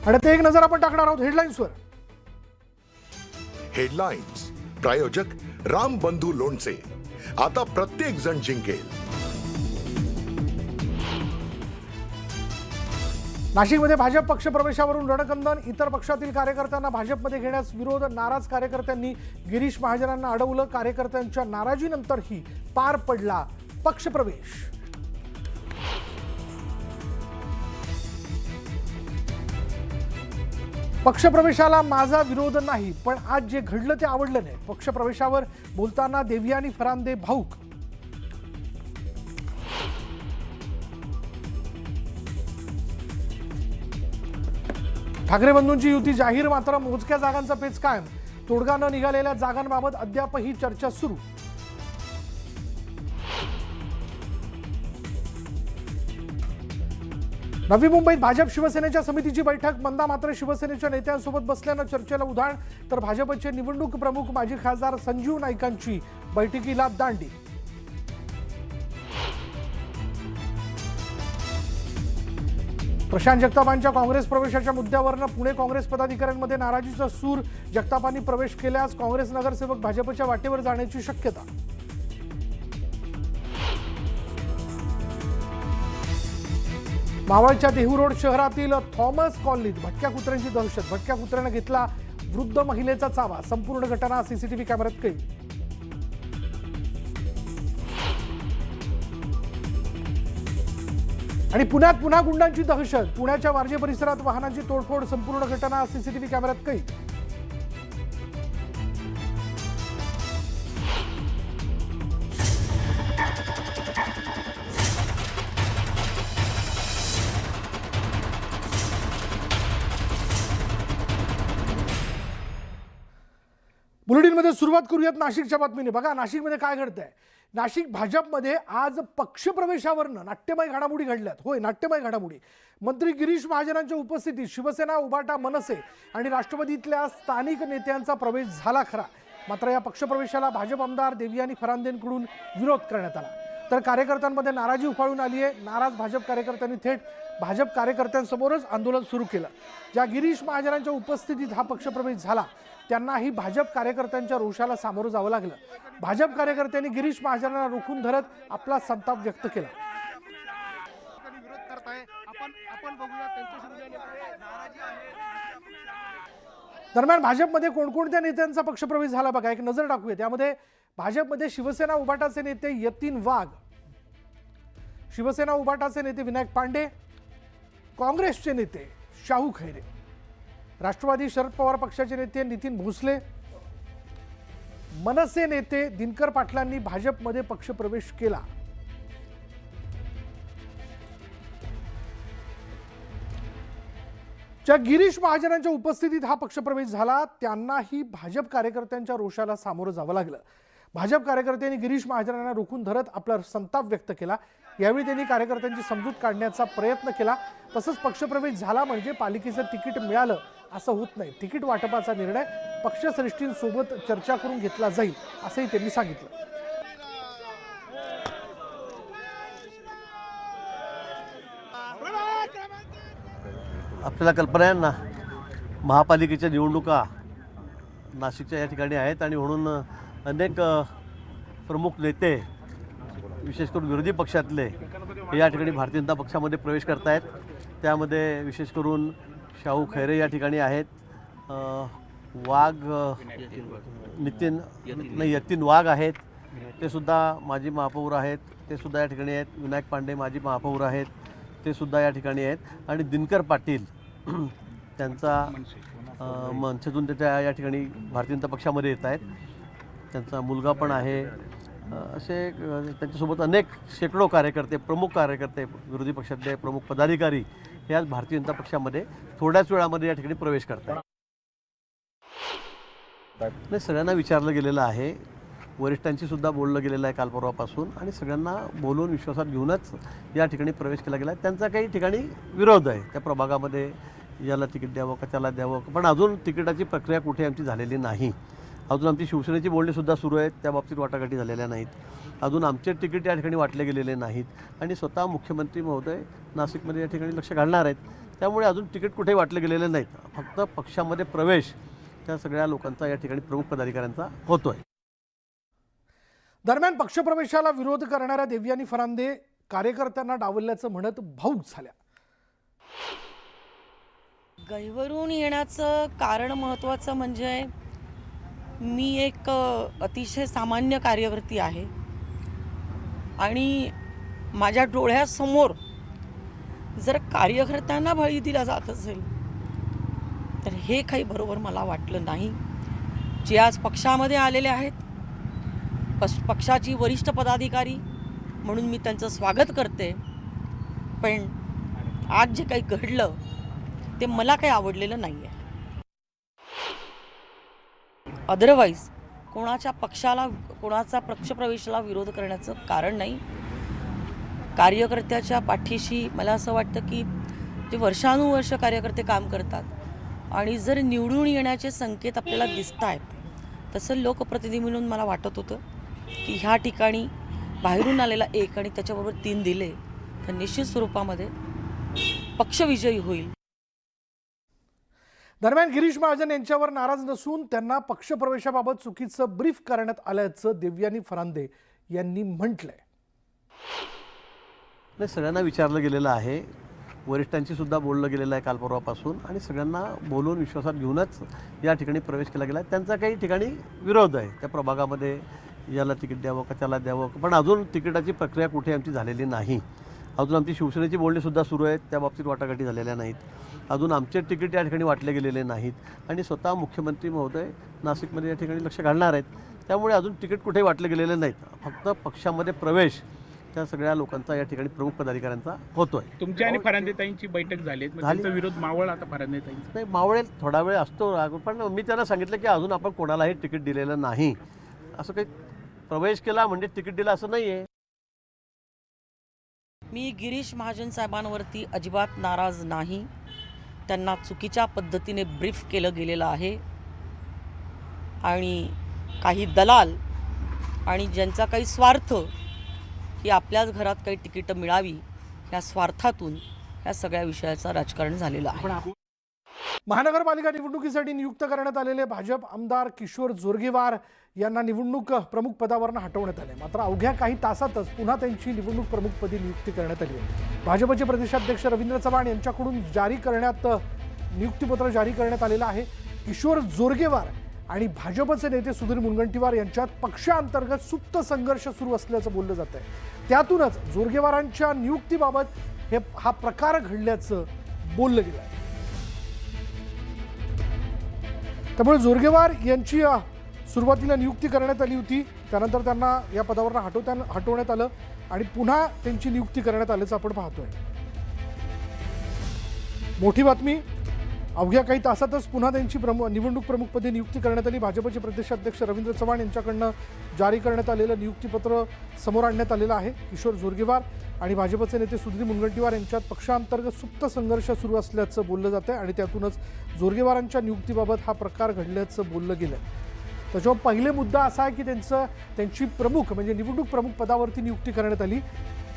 आणि ते एक नजर आपण टाकणार आहोत हेडलाईन्सवर. हेडलाईन्स प्रायोजक राम बंधू लोणचे. आता प्रत्येक जण जिंकेल. नाशिकमध्ये भाजप पक्षप्रवेशावरून रणकंदन. इतर पक्षातील कार्यकर्त्यांना भाजपमध्ये घेण्यास विरोध. नाराज कार्यकर्त्यांनी गिरीश महाजनांना अडवलं. कार्यकर्त्यांच्या नाराजीनंतरही पार पडला पक्षप्रवेश. पक्षप्रवेशाला माझा विरोध नाही, पण आज जे घडलं ते आवडलं नाही. पक्षप्रवेशावर बोलताना देवयानी फरांदे भाऊक. ठाकरे बंधूंची युती जाहीर, मात्र मोजक्या जागांचा पेच कायम. तोडगा न निघालेल्या जागांबाबत अद्यापही चर्चा सुरू. नवी मुंबईत भाजप शिवसेनेच्या समितीची बैठक. मंदा मात्र शिवसेनेच्या नेत्यांसोबत बसल्यानं चर्चेला उधाण. तर भाजपचे निवडणूक प्रमुख माजी खासदार संजीव नाईकांची बैठकीला दांडी. प्रशांत जगतापांच्या काँग्रेस प्रवेशाच्या मुद्द्यावरनं पुणे काँग्रेस पदाधिकाऱ्यांमध्ये नाराजीचा सूर. जगतापांनी प्रवेश केल्यास काँग्रेस नगरसेवक भाजपच्या वाटेवर जाण्याची शक्यता. मावळच्या देहू रोड शहरातील थॉमस कॉलनीत भटक्या कुत्र्यांची दहशत. भटक्या कुत्र्यानं घेतला वृद्ध महिलेचा चावा. संपूर्ण घटना सीसीटीव्ही कॅमेऱ्यात कैद. आणि पुण्यात पुन्हा गुंडांची दहशत. पुण्याच्या वारजे परिसरात वाहनांची तोडफोड. संपूर्ण घटना सीसीटीव्ही कॅमेऱ्यात कैद. बुलेटिनमध्ये सुरुवात करूयात नाशिकच्या बातमीने. बघा नाशिकमध्ये काय घडतंय. नाशिक भाजपमध्ये आज पक्षप्रवेशावरनं नाट्यमय घडामोडी घडल्यात. होय, नाट्यमय घडामोडी. मंत्री गिरीश महाजनांच्या उपस्थितीत शिवसेना, उभाटा, मनसे आणि राष्ट्रवादीतल्या स्थानिक नेत्यांचा प्रवेश झाला खरा. मात्र या पक्षप्रवेशाला भाजप आमदार देवयानी फरांदेंकडून विरोध करण्यात आला. तर कार्यकर्त्यांमध्ये नाराजी उफाळून आली आहे. नाराज भाजप कार्यकर्त्यांनी थेट भाजप कार्यकर्त्यांसमोरच आंदोलन सुरू केलं. ज्या गिरीश महाजनांच्या उपस्थितीत हा पक्षप्रवेश झाला त्यांनाही भाजप कार्यकर्त्यांच्या रोषाला सामोरं जावं लागलं. भाजप कार्यकर्त्यांनी गिरीश महाजनांना रोखून धरत आपला संताप व्यक्त केला. दरम्यान भाजपमध्ये कोणकोणत्या नेत्यांचा पक्षप्रवेश झाला बघा, एक नजर टाकूया. त्यामध्ये भाजपमध्ये शिवसेना उभाटाचे नेते यतीन वाघ, शिवसेना उभाटाचे नेते विनायक पांडे, काँग्रेसचे नेते शाहू खैरे, राष्ट्रवादी शरद पवार पक्षाचे नेते नितीन भोसले, मनसे नेते दिनकर पाटलांनी भाजपमध्ये पक्षप्रवेश केला. ज्या गिरीश महाजनांच्या उपस्थितीत हा पक्षप्रवेश झाला त्यांनाही भाजप कार्यकर्त्यांच्या रोषाला सामोरं जावं लागलं. भाजप कार्यकर्त्यांनी गिरीश महाजनांना रोखून धरत आपला संताप व्यक्त केला. यावेळी त्यांनी कार्यकर्त्यांची समजूत काढण्याचा प्रयत्न केला. तसंच पक्षप्रवेश झाला म्हणजे पालिकेचं तिकीट मिळालं असं होत नाही. तिकीट वाटपाचा निर्णय पक्षश्रेष्ठींसोबत चर्चा करून घेतला जाईल असंही त्यांनी सांगितलं. आपल्याला कल्पना आहे ना, महापालिकेच्या निवडणुका नाशिकच्या या ठिकाणी आहेत आणि म्हणून अनेक प्रमुख नेते विशेष करून विरोधी पक्षातले या ठिकाणी भारतीय जनता पक्षामध्ये प्रवेश करत आहेत. त्यामध्ये विशेष करून शाहू खैरे या ठिकाणी आहेत, यतीन वाघ आहेत, ते सुद्धा माजी महापौर आहेत, ते सुद्धा या ठिकाणी आहेत. विनायक पांडे माजी महापौर आहेत, ते सुद्धा या ठिकाणी आहेत. आणि दिनकर पाटील त्यांचा मनसेतून त्याच्या या ठिकाणी भारतीय जनता पक्षामध्ये येत आहेत. त्यांचा मुलगा पण आहे. असे त्यांच्यासोबत अनेक शेकडो कार्यकर्ते, प्रमुख कार्यकर्ते, विरोधी पक्षातले प्रमुख पदाधिकारी हे आज भारतीय जनता पक्षामध्ये थोड्याच वेळामध्ये या ठिकाणी प्रवेश करतात. नाही, सगळ्यांना विचारलं गेलेलं आहे, वरिष्ठांशी सुद्धा बोललं गेलेलं आहे काल परवापासून आणि सगळ्यांना बोलून विश्वासात घेऊनच या ठिकाणी प्रवेश केला गेला आहे. त्यांचा काही ठिकाणी विरोध आहे, त्या प्रभागामध्ये याला तिकीट द्यावं का त्याला द्यावं, पण अजून तिकिटाची प्रक्रिया कुठे आमची झालेली नाही. अजून आमची शिवसेनेची बोलणीसुद्धा सुरू आहेत, त्या बाबतीत वाटाघाटी झालेल्या नाहीत. अजून आमचे तिकीट या ठिकाणी वाटले गेलेले नाहीत आणि स्वतः मुख्यमंत्री महोदय नाशिकमध्ये या ठिकाणी लक्ष घालणार आहेत. त्यामुळे अजून तिकीट कुठेही वाटले गेलेले नाहीत. फक्त पक्षामध्ये प्रवेश त्या सगळ्या लोकांचा या ठिकाणी प्रमुख पदाधिकाऱ्यांचा होतोय. दरम्यान पक्षप्रवेशाला विरोध करणाऱ्या देवयानी फरांदे कार्यकर्त्यांना डावलल्याचं म्हणत भाऊक झाल्या. गहिवरून येण्याचं कारण महत्त्वाचं म्हणजे मी एक अतिशय सामान्य कार्यकर्ती आहे आणि माझ्या डोळ्यासमोर जर कार्यकर्त्यांना बळी दिला जात असेल तर हे काही बरोबर मला वाटलं नाही. जे आज पक्षामध्ये आलेले आहेत, पक्षाची वरिष्ठ पदाधिकारी म्हणून मी त्यांचं स्वागत करते, पण आज जे काही घडलं ते मला काही आवडलेलं नाही आहे. अदरवाईज कोणाच्या पक्षाला, कोणाचा पक्षप्रवेशाला विरोध करण्याचं कारण नाही. कार्यकर्त्याच्या पाठीशी मला असं वाटतं की जे वर्षानुवर्ष कार्यकर्ते काम करतात आणि जर निवडून येण्याचे संकेत आपल्याला दिसत आहेत तसं लोकप्रतिनिधी म्हणून मला वाटत होतं की ह्या ठिकाणी बाहेरून आलेला 1 आणि त्याच्याबरोबर 3 दिले तर निश्चित स्वरूपामध्ये पक्ष विजयी होईल. दरम्यान गिरीश महाजन यांच्यावर नाराज नसून त्यांना पक्षप्रवेशाबाबत चुकीचं ब्रीफ करण्यात आल्याचं देवयानी फरांदे यांनी म्हटलंय. नाही, सगळ्यांना विचारलं गेलेलं आहे, वरिष्ठांशी सुद्धा बोललं गेलेलं आहे काल परवापासून आणि सगळ्यांना बोलून विश्वासात घेऊनच या ठिकाणी प्रवेश केला गेला आहे. त्यांचा काही ठिकाणी विरोध आहे, त्या प्रभागामध्ये याला तिकीट द्यावं का त्याला द्यावं, पण अजून तिकिटाची प्रक्रिया कुठे आमची झालेली नाही. अजून आमची शिवसेनेची बोलणीसुद्धा सुरू आहेत, त्या बाबतीत वाटाघाटी झालेल्या नाहीत. अजून आमचे तिकीट या ठिकाणी वाटले गेलेले नाहीत आणि स्वतः मुख्यमंत्री महोदय नाशिकमध्ये या ठिकाणी लक्ष घालणार आहेत. त्यामुळे अजून तिकीट कुठेही वाटले गेलेले नाहीत. फक्त पक्षामध्ये प्रवेश त्या सगळ्या लोकांचा या ठिकाणी प्रमुख पदाधिकाऱ्यांचा होतोय. तुमची आणि फरांदेताईंची बैठक झाली, त्यांचा विरोध मावळ आता फरांदेताईंचा नाही, मावळेल थोडा वेळ असतो राग, पण मी त्यांना सांगितलं की अजून आपण कोणालाही तिकीट दिलेलं नाही. असं काही प्रवेश केला म्हणजे तिकीट दिलं असं नाही आहे. मी गिरीश महाजन साहेबांवरती अजिबात नाराज नाही. त्यांना चुकीच्या पद्धतीने ब्रीफ केलं गेलेलं आहे आणि काही दलाल आणि ज्यांचा काही स्वार्थ की आपल्याच घरात काही तिकीटं मिळावी या स्वार्थातून या सगळ्या विषयाचं राजकारण झालेलं आहे. महानगरपालिका निवडणुकीसाठी नियुक्त करण्यात आलेले भाजप आमदार किशोर जोरगेवार यांना निवडणूक प्रमुख पदावरून हटवण्यात आले. मात्र अवघ्या काही तासातच पुन्हा त्यांची निवडणूक प्रमुखपदी नियुक्ती करण्यात आली आहे. भाजपचे प्रदेशाध्यक्ष रवींद्र चव्हाण यांच्याकडून नियुक्तीपत्र जारी करण्यात आलेलं आहे. किशोर जोरगेवार आणि भाजपचे नेते सुधीर मुनगंटीवार यांच्यात पक्षांतर्गत सुप्त संघर्ष सुरू असल्याचं बोललं जात आहे. त्यातूनच जोरगेवारांच्या नियुक्तीबाबत हा प्रकार घडल्याचं बोललं गेलं आहे. त्यामुळे जोरगेवार यांची सुरुवातीला नियुक्ती करण्यात आली होती, त्यानंतर त्यांना या पदावर हटवण्यात आलं आणि पुन्हा त्यांची नियुक्ती करण्यात आल्याचं आपण पाहतोय. मोठी बातमी, अवघ्या काही तासातच पुन्हा त्यांची निवडणूक प्रमुखपदी नियुक्ती करण्यात आली. भाजपचे प्रदेशाध्यक्ष रवींद्र चव्हाण यांच्याकडनं जारी करण्यात आलेलं नियुक्तीपत्र समोर आणण्यात आलेलं आहे. किशोर जोरगेवार आणि भाजपचे नेते सुधीर मुनगंटीवार यांच्यात पक्षांतर्गत सुप्त संघर्ष सुरू असल्याचं बोललं जात आहे आणि त्यातूनच जोरगेवारांच्या नियुक्तीबाबत हा प्रकार घडल्याचं बोललं गेलं. त्याच्यावर पहिले मुद्दा असा आहे की त्यांची प्रमुख म्हणजे निवडणूक प्रमुख पदावरती नियुक्ती करण्यात आली,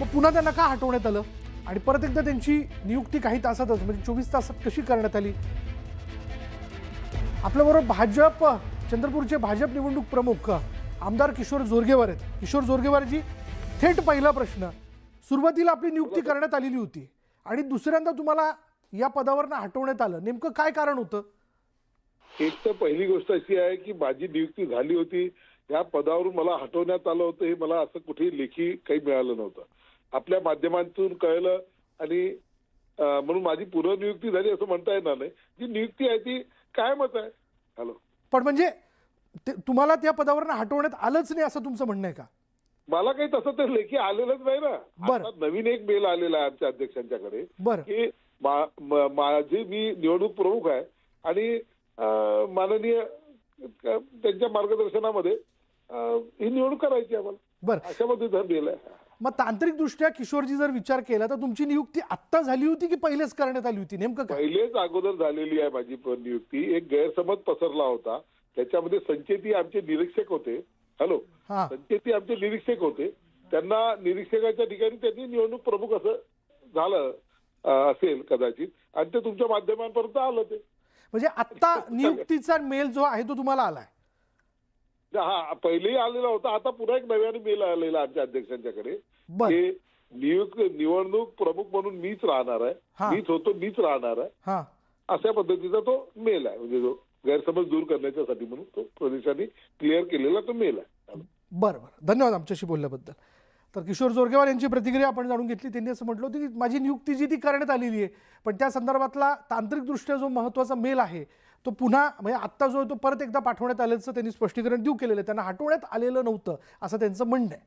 मग पुन्हा त्यांना का हटवण्यात आलं आणि परत एकदा त्यांची नियुक्ती काही तासातच म्हणजे 24 तासात कशी करण्यात आली. आपल्याबरोबर चंद्रपूरचे भाजप निवडणूक प्रमुख आमदार किशोर जोरगेवार आहेत. किशोर जोरगेवारजी, थेट पहिला प्रश्न, सुरुवातीला आपली नियुक्ती करण्यात आलेली होती आणि दुसऱ्यांदा तुम्हाला या पदावर हटवण्यात आलं, नेमकं काय कारण होतं? एक तर पहिली गोष्ट अशी आहे की माझी नियुक्ती झाली होती, या पदावरून मला हटवण्यात आलं होतं, हे मला असं कुठेही लेखी काही मिळालं नव्हतं. आपल्या माध्यमांतून कळलं आणि म्हणून माझी पुनर्नियुक्ती झाली असं म्हणता येणार नाही. जी नियुक्ती आहे ती कायमच आहे. हॅलो, पण म्हणजे तुम्हाला त्या पदावर हटवण्यात आलंच नाही असं तुमचं म्हणणं आहे का? मला काही तसं तर लेखी आलेलंच नाही ना. आता नवीन एक मेल आलेला आहे आमच्या अध्यक्षांच्याकडे की माझी मी निवडणूक प्रमुख आहे आणि माननीय त्यांच्या मार्गदर्शनामध्ये ही निवडणूक करायची आम्हाला. बरं, अशा पद्धतीने मेल आहे. मग तांत्रिकदृष्ट्या किशोरजी जर विचार केला तर तुमची नियुक्ती आत्ता झाली होती की पहिलेच करण्यात आली होती, नेमकं काय? पहिलेच अगोदर झालेली आहे माझी नियुक्ती. एक गैरसमज पसरला होता, त्याच्यामध्ये संचेती आमचे निरीक्षक होते. हॅलो, संचेती आमचे निरीक्षक होते, त्यांना निरीक्षकाच्या ठिकाणी त्यांनी निवडणूक प्रमुख असं झालं असेल कदाचित, आणि ते तुमच्या माध्यमांपर्यंत आलं ते. म्हणजे आत्ता नियुक्तीचा मेल जो आहे तो तुम्हाला आलाय? हा, पहिलेही आलेला होता, आता पुन्हा एक नव्याने मेल आलेला आमच्या अध्यक्षांच्याकडे बर. की निवडणूक प्रमुख म्हणून मीच राहणार आहे, हा. मीच होतो, मीच राहणार आहे, हा, अशा पद्धतीचा तो मेल आहे. म्हणजे जो गैरसमज दूर करण्यासाठी म्हणून तो प्रदेशाने क्लिअर केलेला तो मेल आहे. बरं बरं, धन्यवाद आमच्याशी बोलल्याबद्दल. तर किशोर जोरगेवार यांची प्रतिक्रिया आपण जाणून घेतली. त्यांनी असं म्हटलं होतं की माझी नियुक्ती जी ती करण्यात आलेली आहे, पण त्या संदर्भातला तांत्रिकदृष्ट्या जो महत्त्वाचा मेल आहे तो पुन्हा म्हणजे आत्ता जो आहे तो परत एकदा पाठवण्यात आल्याचं त्यांनी स्पष्टीकरण देऊ केलेलं आहे. त्यांना हटवण्यात आलेलं नव्हतं असं त्यांचं म्हणणं आहे.